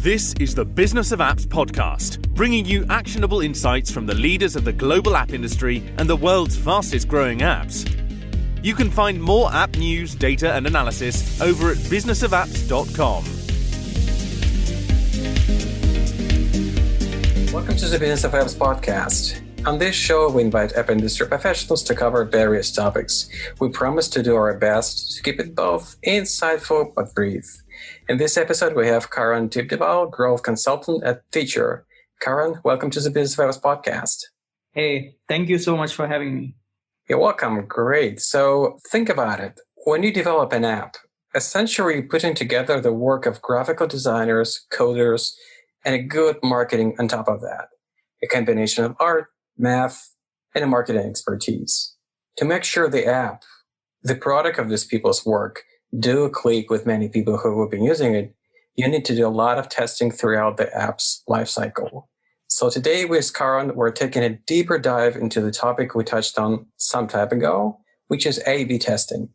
This is the Business of Apps podcast, bringing you actionable insights from the leaders of the global app industry and the world's fastest growing apps. You can find more app news, data and analysis over at businessofapps.com. Welcome to the Business of Apps podcast. On this show, we invite app industry professionals to cover various topics. We promise to do our best to keep it both insightful but brief. In this episode, we have Karan Tibdewal, growth consultant at Phiture. Karan, welcome to the Business of Apps podcast. Hey, thank you so much for having me. You're welcome. Great. So think about it. When you develop an app, essentially you're putting together the work of graphical designers, coders, and a good marketing on top of that. A combination of art, math, and a marketing expertise. To make sure the app, the product of these people's work, do click with many people who have been using it, you need to do a lot of testing throughout the app's lifecycle. So today with Karan, we're taking a deeper dive into the topic we touched on some time ago, which is A/B testing.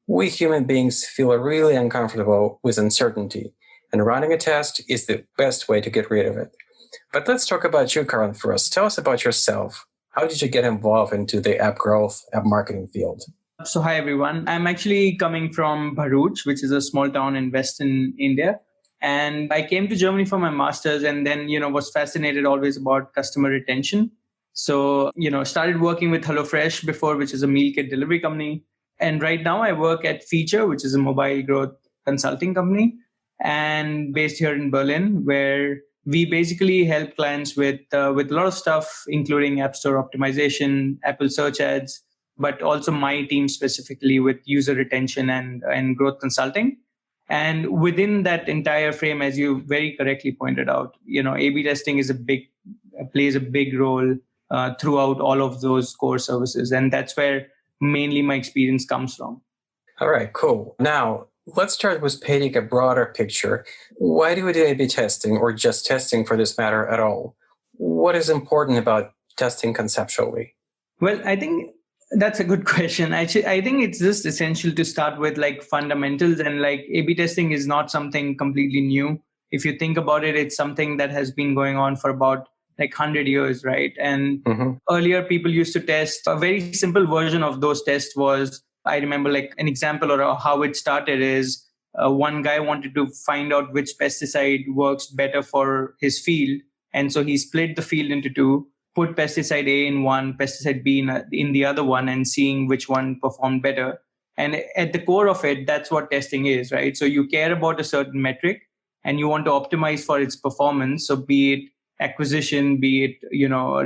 We human beings feel really uncomfortable with uncertainty, and running a test is the best way to get rid of it. But let's talk about you, Karan, first. Tell us about yourself. How did you get involved into the app growth, app marketing field? So hi, everyone. I'm actually coming from Bharuch, which is a small town in Western India. And I came to Germany for my master's and then, was fascinated always about customer retention. So, started working with HelloFresh before, which is a meal kit delivery company. And right now I work at Phiture, which is a mobile growth consulting company and based here in Berlin, where we basically help clients with a lot of stuff, including App Store optimization, Apple search ads, but also my team specifically with user retention and growth consulting. And within that entire frame, as you very correctly pointed out, A/B testing plays a big role throughout all of those core services. And that's where mainly my experience comes from. All right, cool. Now, let's start with painting a broader picture. Why do we do A/B testing, or just testing for this matter at all? What is important about testing conceptually? Well, I think that's a good question. Actually, I think it's just essential to start with fundamentals, and A/B testing is not something completely new. If you think about it, it's something that has been going on for about 100 years, right? And earlier people used to test. A very simple version of those tests was, I remember an example or how it started is one guy wanted to find out which pesticide works better for his field. And so he split the field into two, put pesticide A in one, pesticide B in the other one, and seeing which one performed better. And at the core of it, that's what testing is, right? So you care about a certain metric and you want to optimize for its performance. So be it acquisition, be it,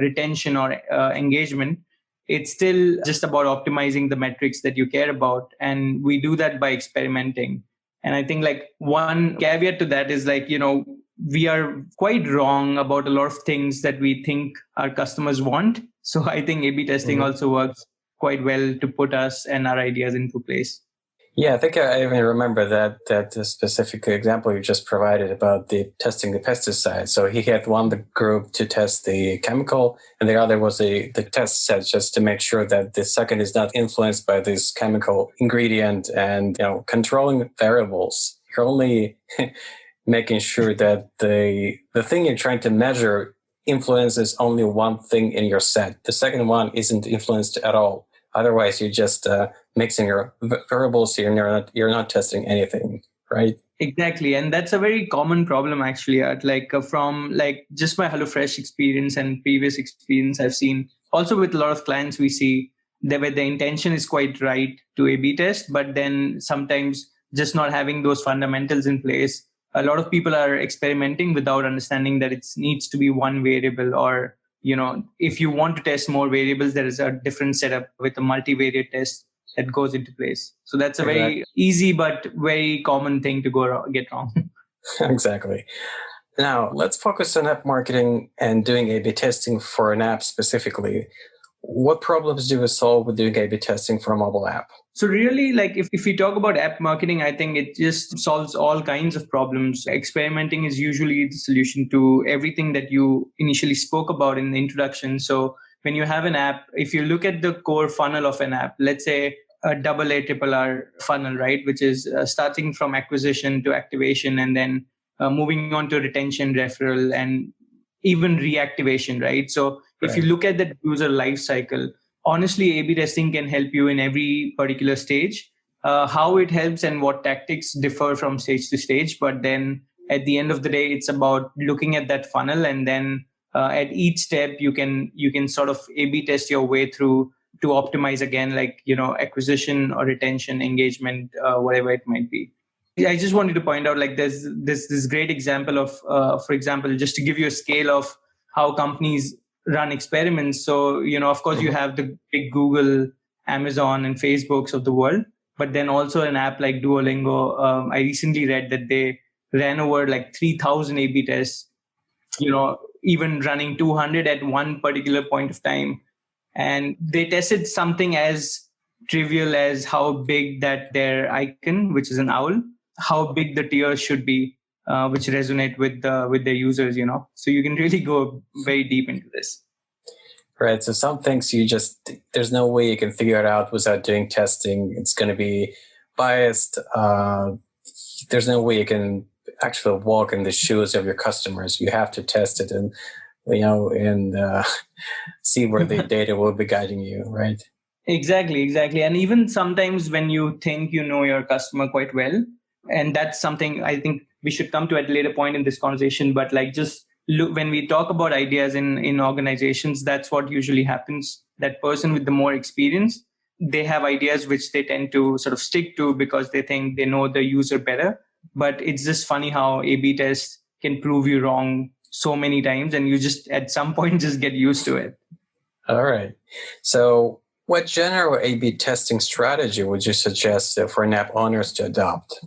retention or engagement, it's still just about optimizing the metrics that you care about. And we do that by experimenting. And I think one caveat to that is we are quite wrong about a lot of things that we think our customers want. So I think A/B testing also works quite well to put us and our ideas into place. Yeah, I think I even remember that specific example you just provided about the testing the pesticide. So he had one group to test the chemical, and the other was the test set just to make sure that the second is not influenced by this chemical ingredient, and controlling variables. You're only making sure that the thing you're trying to measure influences only one thing in your set. The second one isn't influenced at all. Otherwise, you're just mixing your variables here, and you're not testing anything, right? Exactly, and that's a very common problem actually. From just my HelloFresh experience and previous experience, I've seen also with a lot of clients we see that where the intention is quite right to A/B test, but then sometimes just not having those fundamentals in place. A lot of people are experimenting without understanding that it needs to be one variable, or if you want to test more variables, there is a different setup with a multivariate test that goes into place. So that's a very easy but very common thing to get wrong. Exactly. Now, let's focus on app marketing and doing A/B testing for an app specifically. What problems do we solve with doing A/B testing for a mobile app? So really, if we talk about app marketing, I think it just solves all kinds of problems. Experimenting is usually the solution to everything that you initially spoke about in the introduction. So when you have an app, if you look at the core funnel of an app, let's say a AA, RRR funnel, right, which is starting from acquisition to activation and then moving on to retention, referral, and even reactivation, right? So if you Right. look at the user life cycle, honestly, A/B testing can help you in every particular stage. How it helps and what tactics differ from stage to stage, but then at the end of the day, it's about looking at that funnel, and then at each step, you can sort of A/B test your way through to optimize again, like acquisition or retention, engagement, whatever it might be. I just wanted to point out, like, there's this great example of, for example, just to give you a scale of how companies run experiments. So, of course, you Mhm. have the big Google, Amazon, and Facebooks of the world, but then also an app like Duolingo. I recently read that they ran over like 3,000 A/B tests, even running 200 at one particular point of time. And they tested something as trivial as how big that their icon, which is an owl, how big the tiers should be, which resonate with their users. So you can really go very deep into this. Right. So some things there's no way you can figure it out without doing testing. It's going to be biased. There's no way you can actually walk in the shoes of your customers. You have to test it and see where the data will be guiding you. Right. Exactly. And even sometimes when you think you know your customer quite well, and that's something I think we should come to at a later point in this conversation, but like, just look, when we talk about ideas in organizations, that's what usually happens. That person with the more experience, they have ideas which they tend to sort of stick to because they think they know the user better. But it's just funny how A/B tests can prove you wrong so many times, and you just at some point just get used to it. All right. So what general A/B testing strategy would you suggest for an app owners to adopt?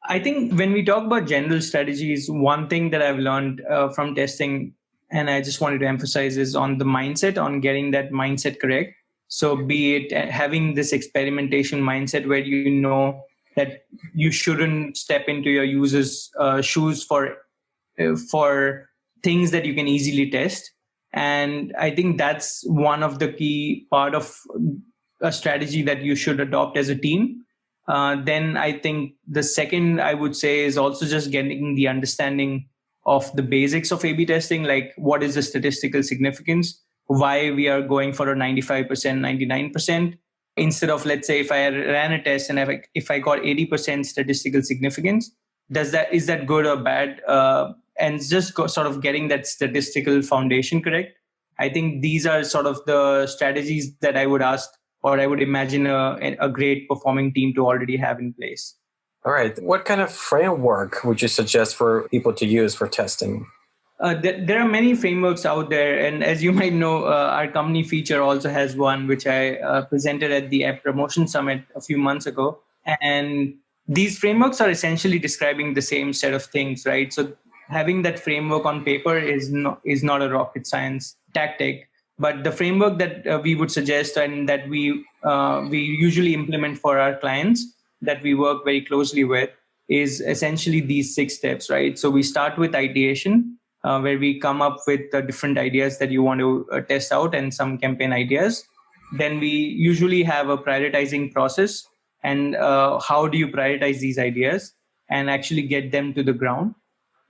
I think when we talk about general strategies, one thing that I've learned from testing, and I just wanted to emphasize, is on the mindset, on getting that mindset correct. So, be it having this experimentation mindset where you know that you shouldn't step into your users' shoes for things that you can easily test. And I think that's one of the key part of a strategy that you should adopt as a team. Then I think the second I would say is also just getting the understanding of the basics of A/B testing, like what is the statistical significance, why we are going for a 95%, 99%, instead of, let's say, if I ran a test and if I got 80% statistical significance, is that good or bad? And just sort of getting that statistical foundation correct. I think these are sort of the strategies that I would ask, or I would imagine a great performing team to already have in place. All right. What kind of framework would you suggest for people to use for testing? There are many frameworks out there, and as you might know, our company Phiture also has one, which I presented at the App Promotion Summit a few months ago. And these frameworks are essentially describing the same set of things, right? So having that framework on paper is not a rocket science tactic, but the framework that we would suggest and that we usually implement for our clients that we work very closely with is essentially these 6 steps, right? So we start with ideation, where we come up with different ideas that you want to test out and some campaign ideas. Then we usually have a prioritizing process, and how do you prioritize these ideas and actually get them to the ground.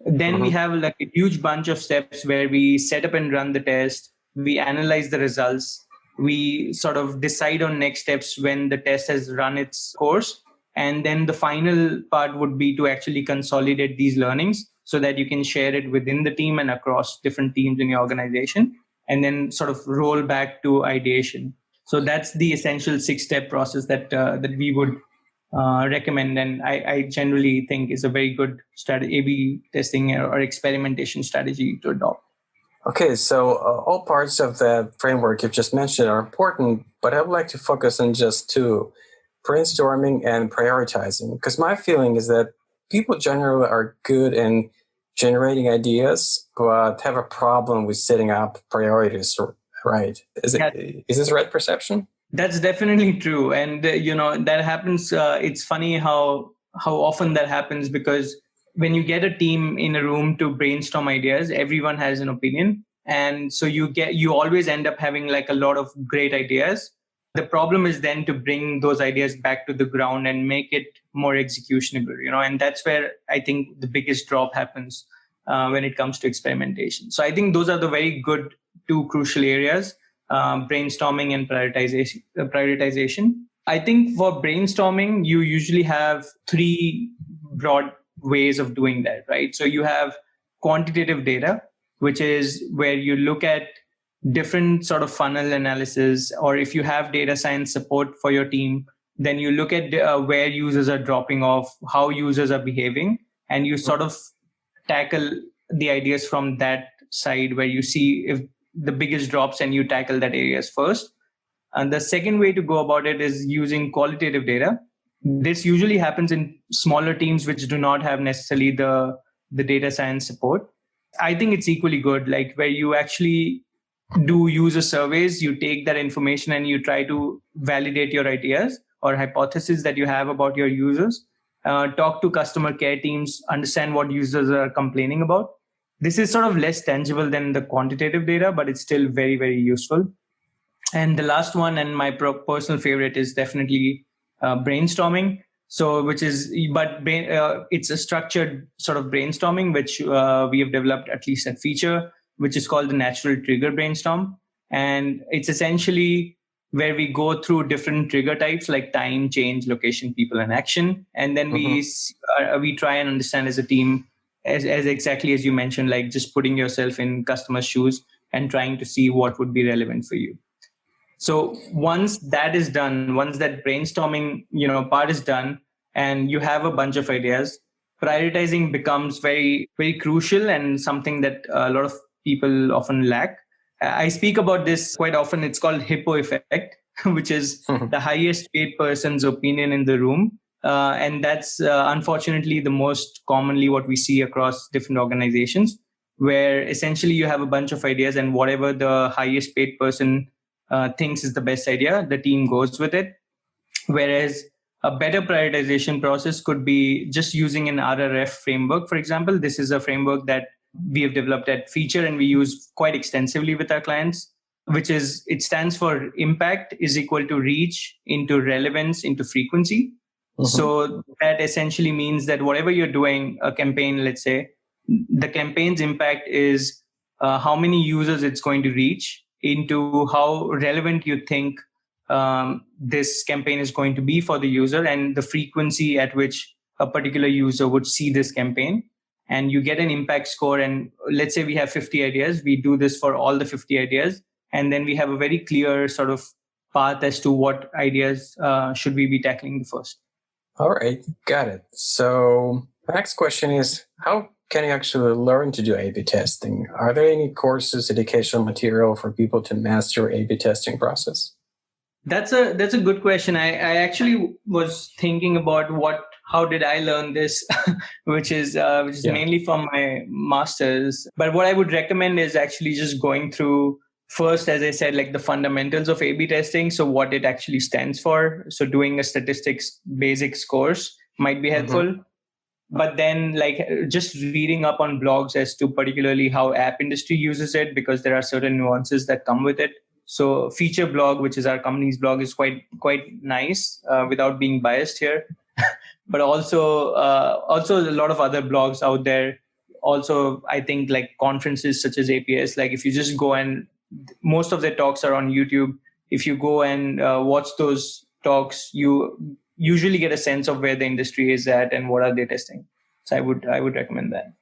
Then we Mm-hmm. have like a huge bunch of steps where we set up and run the test, we analyze the results, we sort of decide on next steps when the test has run its course. And then the final part would be to actually consolidate these learnings so that you can share it within the team and across different teams in your organization, and then sort of roll back to ideation. So that's the essential 6-step process that we would recommend, and I generally think is a very good strategy, A/B testing or experimentation strategy to adopt. Okay, so all parts of the framework you've just mentioned are important, but I would like to focus on just two: brainstorming and prioritizing. Because my feeling is that people generally are good in generating ideas, but have a problem with setting up priorities. Right? Yeah, Is this the right perception? that's definitely true, and that happens. It's funny how often that happens, because when you get a team in a room to brainstorm ideas, everyone has an opinion, and so you always end up having like a lot of great ideas. The problem is then to bring those ideas back to the ground and make it more executionable, and that's where I think the biggest drop happens when it comes to experimentation. So I think those are the very good two crucial areas, brainstorming and prioritization. I think for brainstorming, you usually have three broad ways of doing that, right? So you have quantitative data, which is where you look at different sort of funnel analysis, or if you have data science support for your team, then you look at where users are dropping off, how users are behaving, and you sort of tackle the ideas from that side where you see if the biggest drops and you tackle that areas first. And the second way to go about it is using qualitative data. This usually happens in smaller teams which do not have necessarily the data science support. I think it's equally good, like where you actually do user surveys, you take that information and you try to validate your ideas or hypotheses that you have about your users, talk to customer care teams, understand what users are complaining about. This is sort of less tangible than the quantitative data, but it's still very, very useful. And the last one, and my personal favorite, is definitely brainstorming. So, it's a structured sort of brainstorming, which we have developed at least at Phiture, which is called the natural trigger brainstorm. And it's essentially where we go through different trigger types like time, change, location, people, and action. And then we try and understand as a team, as exactly as you mentioned, like just putting yourself in customer shoes and trying to see what would be relevant for you. So once that is done, once that brainstorming, part is done, and you have a bunch of ideas, prioritizing becomes very, very crucial and something that a lot of people often lack. I speak about this quite often. It's called Hippo effect, which is the highest paid person's opinion in the room. And that's unfortunately the most commonly what we see across different organizations, where essentially you have a bunch of ideas and whatever the highest paid person thinks is the best idea, the team goes with it. Whereas a better prioritization process could be just using an RRF framework. For example, this is a framework that we have developed at Phiture and we use quite extensively with our clients, it stands for impact is equal to reach into relevance into frequency. So that essentially means that whatever you're doing, a campaign, let's say, the campaign's impact is how many users it's going to reach into how relevant you think this campaign is going to be for the user and the frequency at which a particular user would see this campaign. And you get an impact score. And let's say we have 50 ideas. We do this for all the 50 ideas. And then we have a very clear sort of path as to what ideas should we be tackling first. All right, got it. So the next question is, how can you actually learn to do A/B testing? Are there any courses, educational material for people to master A/B testing process? That's a good question. I actually was thinking about how did I learn this, which is mainly from my master's. But what I would recommend is actually just going through first, as I said, like the fundamentals of A/B testing. So what it actually stands for. So doing a statistics basics course might be helpful. But then like just reading up on blogs as to particularly how app industry uses it, because there are certain nuances that come with it. So Phiture blog, which is our company's blog, is quite nice without being biased here. But also a lot of other blogs out there. Also, I think like conferences such as APS, like if you just go and most of their talks are on YouTube. If you go and watch those talks, you usually get a sense of where the industry is at and what are they testing. So I would recommend that.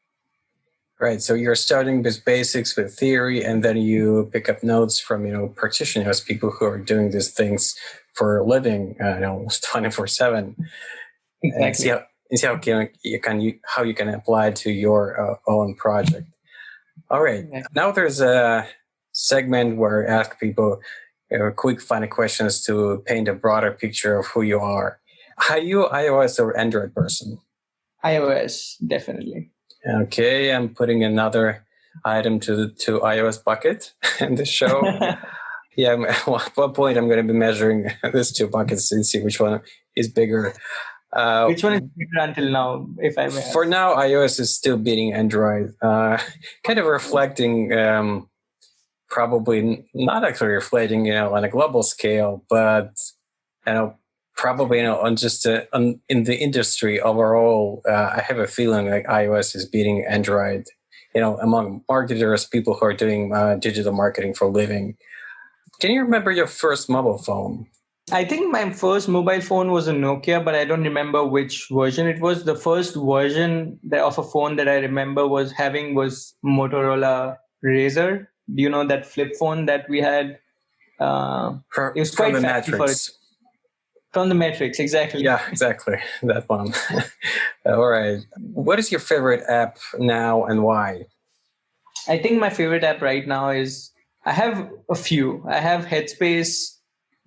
Right. So you're starting with basics, with theory, and then you pick up notes from, practitioners, people who are doing these things for a living, 24/7. Exactly. And see how you can apply it to your own project. All right. Yeah. Now there's a segment where I ask people quick, funny questions to paint a broader picture of who you are. Are you iOS or Android person? iOS, definitely. Okay, I'm putting another item to iOS bucket in the show. Yeah, at what point I'm going to be measuring these two buckets and see which one is bigger. Which one is bigger until now, if I may ask? For now, iOS is still beating Android, kind of reflecting probably not actually reflecting, on a global scale, but probably on just in the industry overall. I have a feeling like iOS is beating Android. Among marketers, people who are doing digital marketing for a living. Can you remember your first mobile phone? I think my first mobile phone was a Nokia, but I don't remember which version it was. The first version of a phone that I remember was Motorola Razr. Do you know that flip phone that we had? It was From quite the fancy for it. Matrix. From the Matrix, exactly. Yeah, exactly. That one. All right. What is your favorite app now and why? I think my favorite app right now is, I have a few. I have Headspace,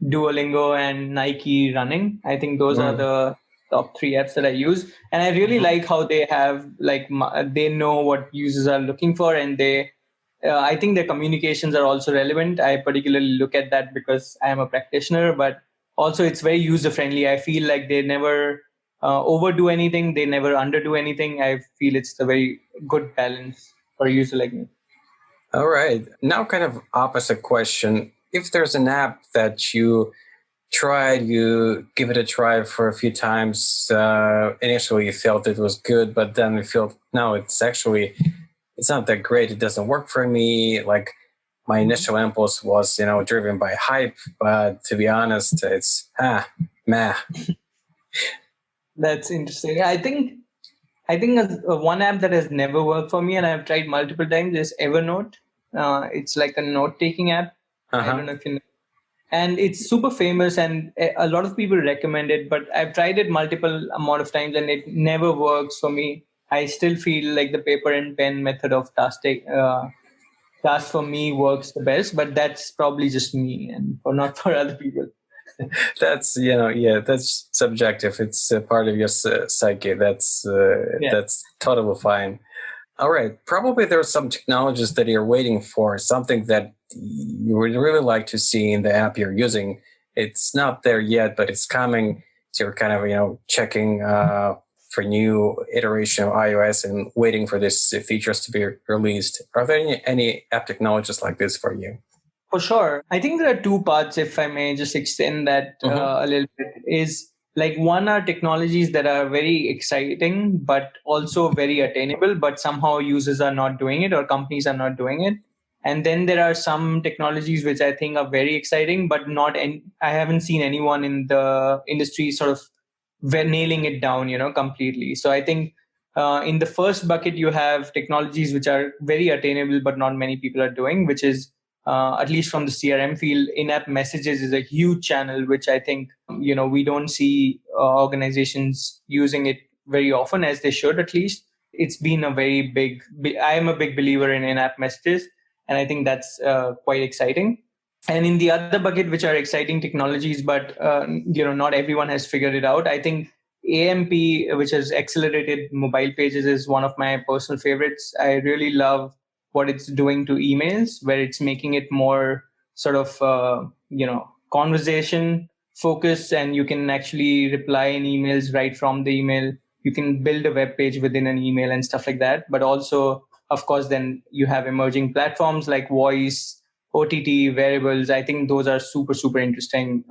Duolingo, and Nike Running. I think those are the top 3 apps that I use. And I really like how they have, they know what users are looking for, and I think their communications are also relevant. I particularly look at that because I am a practitioner, but also it's very user friendly. I feel like they never overdo anything, they never underdo anything. I feel it's a very good balance for a user like me. All right. Now, kind of opposite question. If there's an app that you tried, you give it a try for a few times, initially you felt it was good, but then you feel, no, it's not that great. It doesn't work for me. Like my initial impulse was, driven by hype, but to be honest, it's, meh. That's interesting. I think one app that has never worked for me, and I've tried multiple times, is Evernote. It's like a note-taking app. I don't know if you know. And it's super famous, and a lot of people recommend it, but I've tried it multiple amount of times and it never works for me. I still feel like the paper and pen method of task for me works the best, but that's probably just me and not for other people. That's that's subjective. It's part of your psyche. That's totally fine. All right, probably there are some technologies that you're waiting for, something that you would really like to see in the app you're using. It's not there yet, but it's coming. So you're kind of checking for new iteration of iOS and waiting for these features to be released. Are there any app technologies like this for you? For sure. I think there are 2 parts, if I may just extend that a little bit, is like, one are technologies that are very exciting, but also very attainable, but somehow users are not doing it or companies are not doing it. And then there are some technologies which I think are very exciting, but I haven't seen anyone in the industry sort of nailing it down, completely. So I think in the first bucket, you have technologies which are very attainable, but not many people are doing, which is, at least from the CRM field, in-app messages is a huge channel, which I think, we don't see organizations using it very often, as they should, at least. It's been I am a big believer in in-app messages, and I think that's quite exciting. And in the other bucket, which are exciting technologies, but not everyone has figured it out, I think AMP, which has accelerated mobile pages, is one of my personal favorites. I really love what it's doing to emails, where it's making it more sort of, conversation focused, and you can actually reply in emails right from the email. You can build a web page within an email and stuff like that. But also, of course, then you have emerging platforms like voice, OTT, wearables. I think those are super, super interesting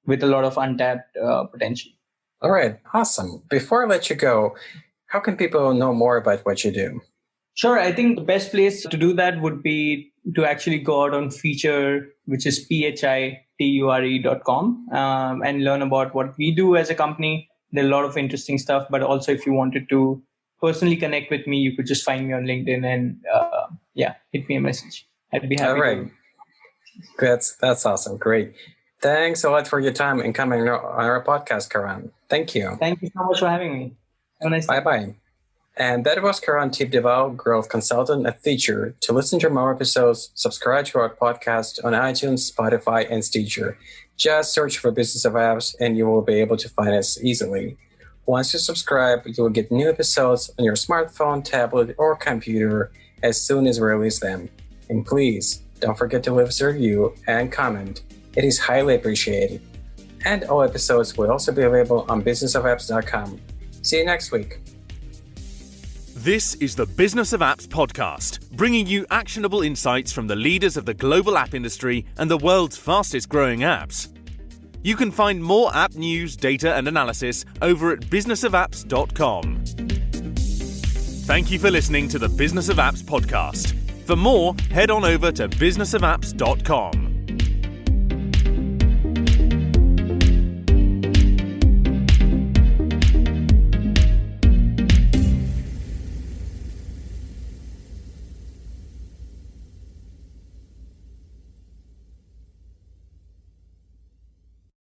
with a lot of untapped potential. All right. Awesome. Before I let you go, how can people know more about what you do? Sure. I think the best place to do that would be to actually go out on Phiture, which is phiture.com, and learn about what we do as a company. There are a lot of interesting stuff, but also if you wanted to personally connect with me, you could just find me on LinkedIn and hit me a message. I'd be happy. All right. That's awesome. Great. Thanks a lot for your time and coming on our podcast, Karan. Thank you. Thank you so much for having me. Have a nice day. Bye-bye. And that was Karan Tibdewal, Growth Consultant at Phiture. To listen to more episodes, subscribe to our podcast on iTunes, Spotify, and Stitcher. Just search for Business of Apps and you will be able to find us easily. Once you subscribe, you will get new episodes on your smartphone, tablet, or computer as soon as we release them. And please, don't forget to leave us a review and comment. It is highly appreciated. And all episodes will also be available on businessofapps.com. See you next week. This is the Business of Apps podcast, bringing you actionable insights from the leaders of the global app industry and the world's fastest growing apps. You can find more app news, data and analysis over at businessofapps.com. Thank you for listening to the Business of Apps podcast. For more, head on over to businessofapps.com.